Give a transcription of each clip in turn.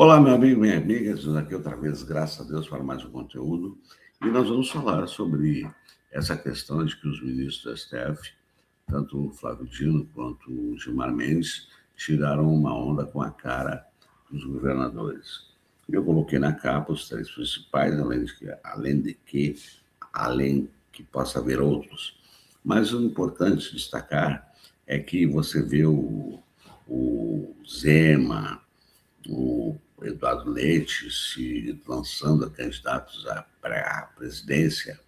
Olá, meu amigo, minha amiga, estamos aqui outra vez, graças a Deus, para mais um conteúdo. E nós vamos falar sobre essa questão de que os ministros do STF, tanto o Flávio Dino quanto o Gilmar Mendes, tiraram uma onda com a cara dos governadores. Eu coloquei na capa os três principais, além que possa haver outros. Mas o importante destacar é que você vê o Zema, o Eduardo Leite se lançando a candidatos à presidência,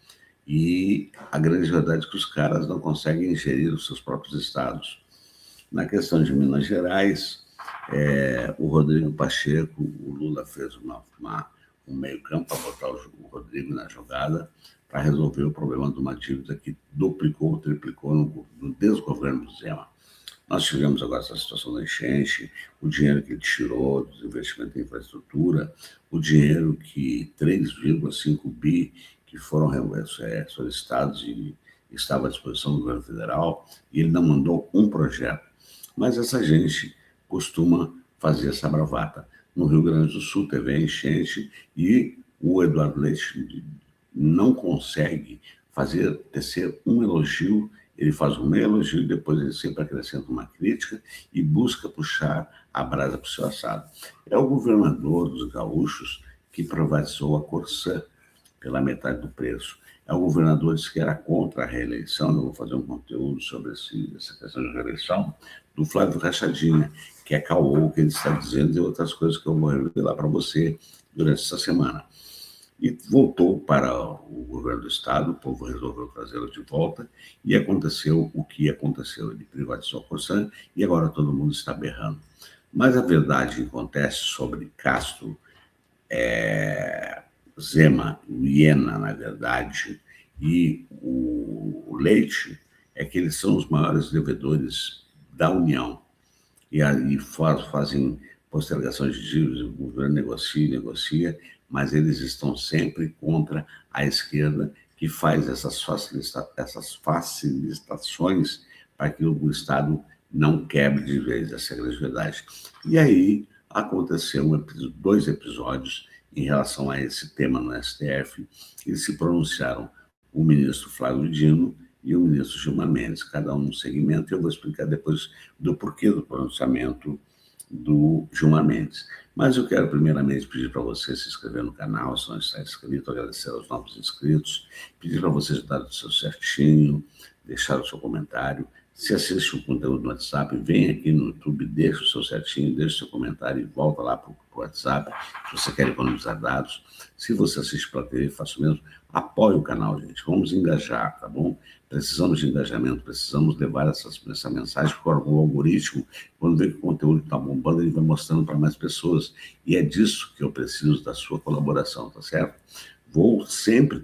e a grande verdade é que os caras não conseguem gerir os seus próprios estados. Na questão de Minas Gerais, o Rodrigo Pacheco, o Lula fez um meio-campo para botar o Rodrigo na jogada para resolver o problema de uma dívida que duplicou, triplicou no desgoverno do Zema. Nós tivemos agora essa situação da enchente, o dinheiro que ele tirou dos investimentos em infraestrutura, o dinheiro que 3,5 bi que foram solicitados e estava à disposição do governo federal, e ele não mandou um projeto. Mas essa gente costuma fazer essa bravata. No Rio Grande do Sul teve a enchente e o Eduardo Leite não consegue tecer um elogio. Ele faz um meio elogio e depois ele sempre acrescenta uma crítica e busca puxar a brasa para o seu assado. É o governador dos gaúchos que privatizou a Corsã pela metade do preço. É o governador que era contra a reeleição. Eu vou fazer um conteúdo sobre essa questão de reeleição, do Flávio Rachadinha, que é caô o que ele está dizendo e outras coisas que eu vou revelar para você durante essa semana. E voltou para o governo do estado, o povo resolveu trazê-lo de volta, e aconteceu o que aconteceu. Ele privatizou a Corsã e agora todo mundo está berrando. Mas a verdade que acontece sobre Castro, Zema, o Iena, na verdade, e o Leite, é que eles são os maiores devedores da União. E aí fazem postergações de dívidas, o governo negocia, mas eles estão sempre contra a esquerda, que faz essas facilitações para que o Estado não quebre de vez, essa é a grande verdade. E aí aconteceu dois episódios em relação a esse tema no STF. Eles se pronunciaram, o ministro Flávio Dino e o ministro Gilmar Mendes, cada um num segmento, e eu vou explicar depois do porquê do pronunciamento do Gilmar Mendes. Mas eu quero primeiramente pedir para você se inscrever no canal, se não está inscrito, agradecer aos novos inscritos, pedir para vocês darem o seu certinho, deixar o seu comentário. Se assiste o conteúdo no WhatsApp, vem aqui no YouTube, deixa o seu certinho, deixa o seu comentário e volta lá para o WhatsApp, se você quer economizar dados. Se você assiste pela TV, faça o mesmo. Apoie o canal, gente. Vamos engajar, tá bom? Precisamos de engajamento, precisamos levar essa mensagem, porque o algoritmo, quando vê que o conteúdo está bombando, ele vai mostrando para mais pessoas. E é disso que eu preciso da sua colaboração, tá certo? Vou sempre,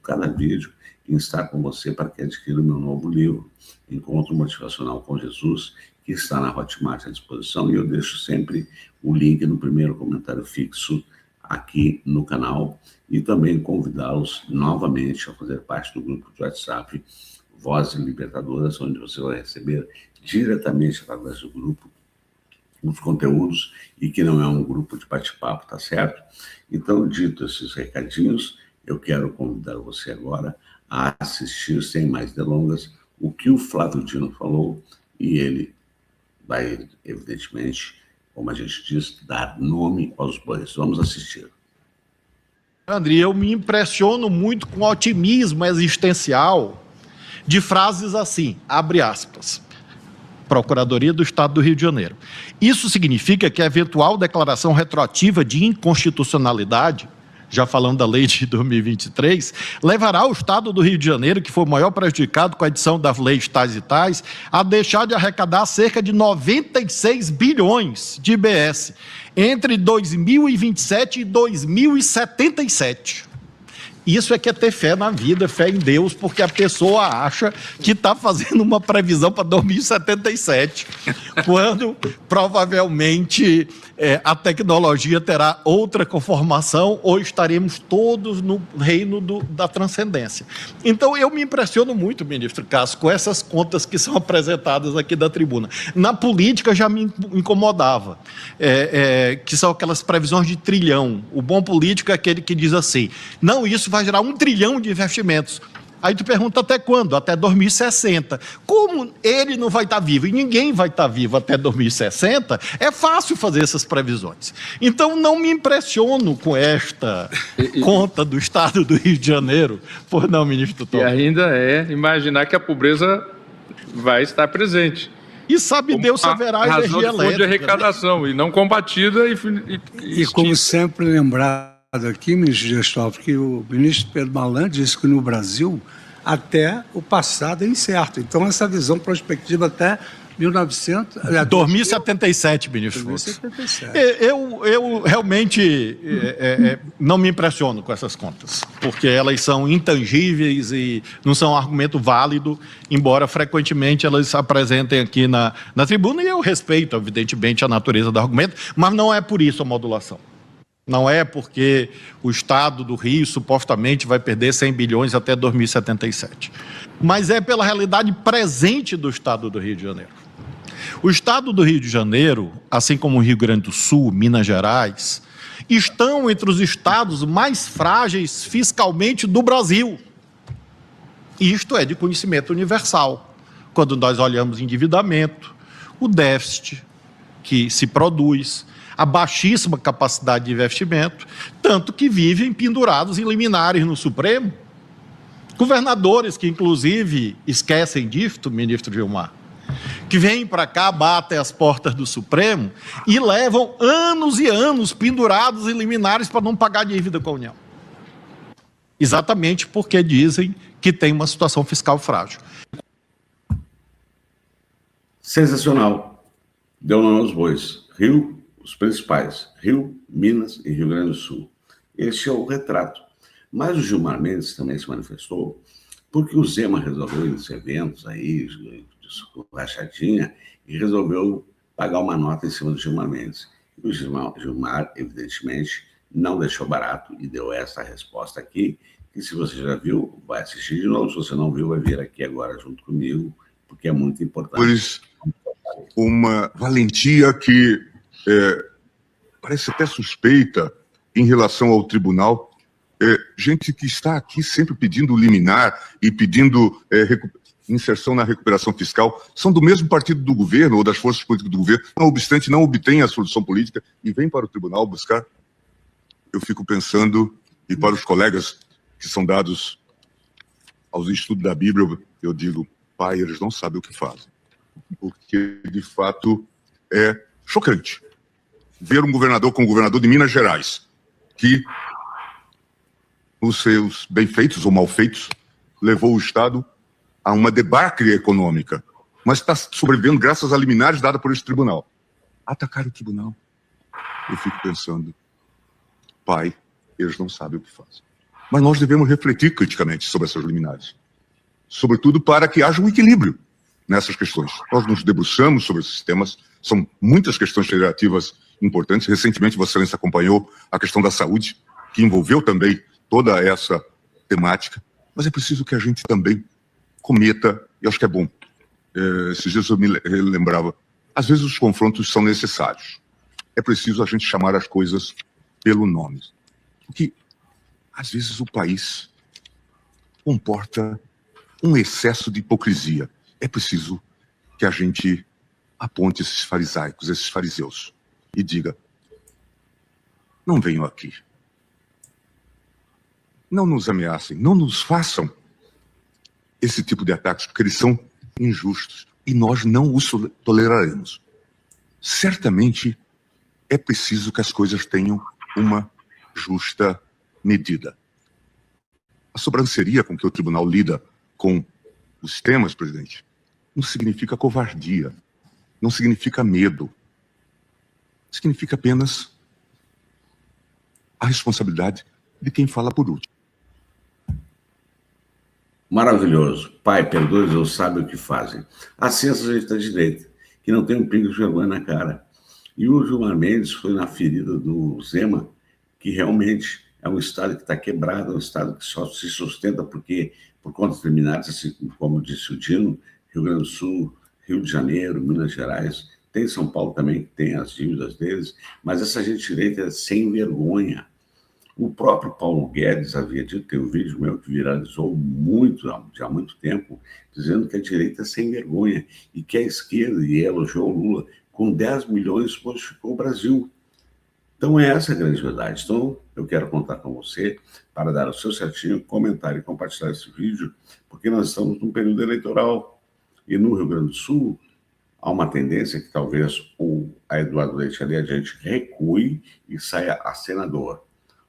cada vídeo, estar com você para que adquira o meu novo livro, Encontro Motivacional com Jesus, que está na Hotmart à disposição, e eu deixo sempre o link no primeiro comentário fixo aqui no canal, e também convidá-los novamente a fazer parte do grupo de WhatsApp Vozes Libertadoras, onde você vai receber diretamente através do grupo os conteúdos, e que não é um grupo de bate-papo, tá certo? Então, dito esses recadinhos, eu quero convidar você agora a assistir, sem mais delongas, o que o Flávio Dino falou, e ele vai, evidentemente, como a gente diz, dar nome aos bois. Vamos assistir. André, eu me impressiono muito com o otimismo existencial de frases assim, abre aspas, Procuradoria do Estado do Rio de Janeiro. Isso significa que a eventual declaração retroativa de inconstitucionalidade, já falando da lei de 2023, levará o Estado do Rio de Janeiro, que foi o maior prejudicado com a edição das leis tais e tais, a deixar de arrecadar cerca de 96 bilhões de IBS entre 2027 e 2077. Isso é que é ter fé na vida, fé em Deus, porque a pessoa acha que está fazendo uma previsão para 2077, quando provavelmente a tecnologia terá outra conformação ou estaremos todos no reino da transcendência. Então, eu me impressiono muito, ministro Cássio, com essas contas que são apresentadas aqui da tribuna. Na política já me incomodava, que são aquelas previsões de trilhão. O bom político é aquele que diz assim, não, isso vai gerar 1 trilhão de investimentos. Aí tu pergunta até quando? Até 2060. Como ele não vai estar vivo e ninguém vai estar vivo até 2060, é fácil fazer essas previsões. Então não me impressiono com esta conta do Estado do Rio de Janeiro. Por não, ministro Tom. E ainda imaginar que a pobreza vai estar presente. E sabe Deus se haverá energia elétrica. Razão de arrecadação, e não combatida e como sempre lembrado aqui, ministro Gersdorff, que o ministro Pedro Malan disse que no Brasil até o passado é incerto. Então, essa visão prospectiva até 2077, ministro. 2077. Eu realmente não me impressiono com essas contas, porque elas são intangíveis e não são um argumento válido, embora frequentemente elas se apresentem aqui na tribuna, e eu respeito, evidentemente, a natureza do argumento, mas não é por isso a modulação. Não é porque o Estado do Rio supostamente vai perder 100 bilhões até 2077. Mas é pela realidade presente do Estado do Rio de Janeiro. O Estado do Rio de Janeiro, assim como o Rio Grande do Sul, Minas Gerais, estão entre os estados mais frágeis fiscalmente do Brasil. Isto é de conhecimento universal. Quando nós olhamos endividamento, o déficit que se produz, a baixíssima capacidade de investimento, tanto que vivem pendurados em liminares no Supremo. Governadores que, inclusive, esquecem disto, ministro Gilmar, que vêm para cá, batem as portas do Supremo e levam anos e anos pendurados em liminares para não pagar dívida com a União. Exatamente porque dizem que tem uma situação fiscal frágil. Sensacional. Deu nome aos bois. Rio, os principais, Rio, Minas e Rio Grande do Sul. Este é o retrato. Mas o Gilmar Mendes também se manifestou porque o Zema resolveu ir nesses eventos aí, com rachadinha, e resolveu pagar uma nota em cima do Gilmar Mendes. E o Gilmar, evidentemente, não deixou barato e deu essa resposta aqui, que se você já viu, vai assistir de novo. Se você não viu, vai vir aqui agora junto comigo, porque é muito importante. Pois, uma valentia que parece até suspeita em relação ao tribunal. Gente que está aqui sempre pedindo liminar e pedindo inserção na recuperação fiscal, são do mesmo partido do governo ou das forças políticas do governo, não obstante não obtêm a solução política e vêm para o tribunal buscar. Eu fico pensando, e para os colegas que são dados aos estudos da Bíblia, eu digo, pai, eles não sabem o que fazem. Porque, de fato, é chocante ver um governador como o governador de Minas Gerais, que, os seus bem-feitos ou mal-feitos, levou o Estado a uma debacle econômica, mas está sobrevivendo graças a liminares dadas por esse tribunal. Atacar o tribunal. Eu fico pensando, pai, eles não sabem o que fazem. Mas nós devemos refletir criticamente sobre essas liminares, sobretudo para que haja um equilíbrio nessas questões. Nós nos debruçamos sobre esses temas, são muitas questões federativas importantes. Recentemente, Vossa Excelência acompanhou a questão da saúde, que envolveu também toda essa temática, mas é preciso que a gente também cometa, e acho que é bom, esses dias eu me lembrava, às vezes os confrontos são necessários. É preciso a gente chamar as coisas pelo nome. Porque, às vezes, o país comporta um excesso de hipocrisia. É preciso que a gente aponte esses farisaicos, esses fariseus, e diga, não venham aqui. Não nos ameacem, não nos façam esse tipo de ataques, porque eles são injustos e nós não os toleraremos. Certamente é preciso que as coisas tenham uma justa medida. A sobranceria com que o tribunal lida com os temas, presidente, não significa covardia, não significa medo, significa apenas a responsabilidade de quem fala por último. Maravilhoso. Pai, perdoe-os, eu sabem o que fazem. Assim essa gente da direita, que não tem um pingo de vergonha na cara. E o Gilmar Mendes foi na ferida do Zema, que realmente é um Estado que está quebrado, é um Estado que só se sustenta por contas terminadas, assim como disse o Dino, Rio Grande do Sul, Rio de Janeiro, Minas Gerais, tem São Paulo também, que tem as dívidas deles, mas essa gente direita é sem vergonha. O próprio Paulo Guedes havia dito, tem um vídeo meu que viralizou muito, já há muito tempo, dizendo que a direita é sem vergonha e que a esquerda, e elogiou o Lula, com 10 milhões modificou o Brasil. Então é essa a grande verdade. Então eu quero contar com você para dar o seu certinho, comentar e compartilhar esse vídeo, porque nós estamos num período eleitoral e no Rio Grande do Sul há uma tendência que talvez a Eduardo Leite ali adiante recue e saia a senador.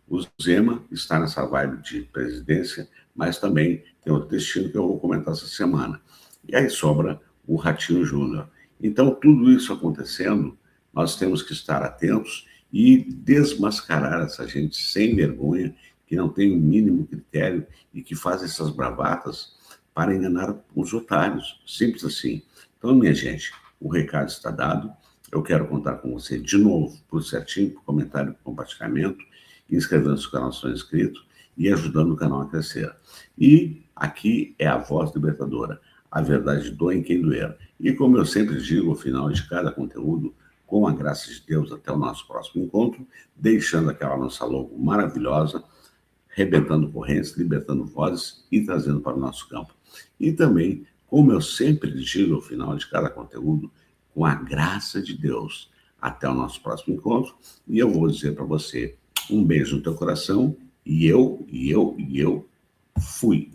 O Zema está nessa vibe de presidência, mas também tem outro destino que eu vou comentar essa semana. E aí sobra o Ratinho Júnior. Então, tudo isso acontecendo, nós temos que estar atentos e desmascarar essa gente sem vergonha, que não tem o mínimo critério e que faz essas bravatas para enganar os otários. Simples assim. Então, minha gente, o recado está dado. Eu quero contar com você de novo, por certinho, por comentário, por compartilhamento, inscrevendo-se no canal se não é inscrito e ajudando o canal a crescer. E aqui é a voz libertadora. A verdade doa em quem doer. E como eu sempre digo ao final de cada conteúdo, com a graça de Deus, até o nosso próximo encontro, deixando aquela nossa logo maravilhosa, rebentando correntes, libertando vozes e trazendo para o nosso campo. E também, como eu sempre digo ao final de cada conteúdo, com a graça de Deus, até o nosso próximo encontro, e eu vou dizer para você, um beijo no teu coração, e eu fui.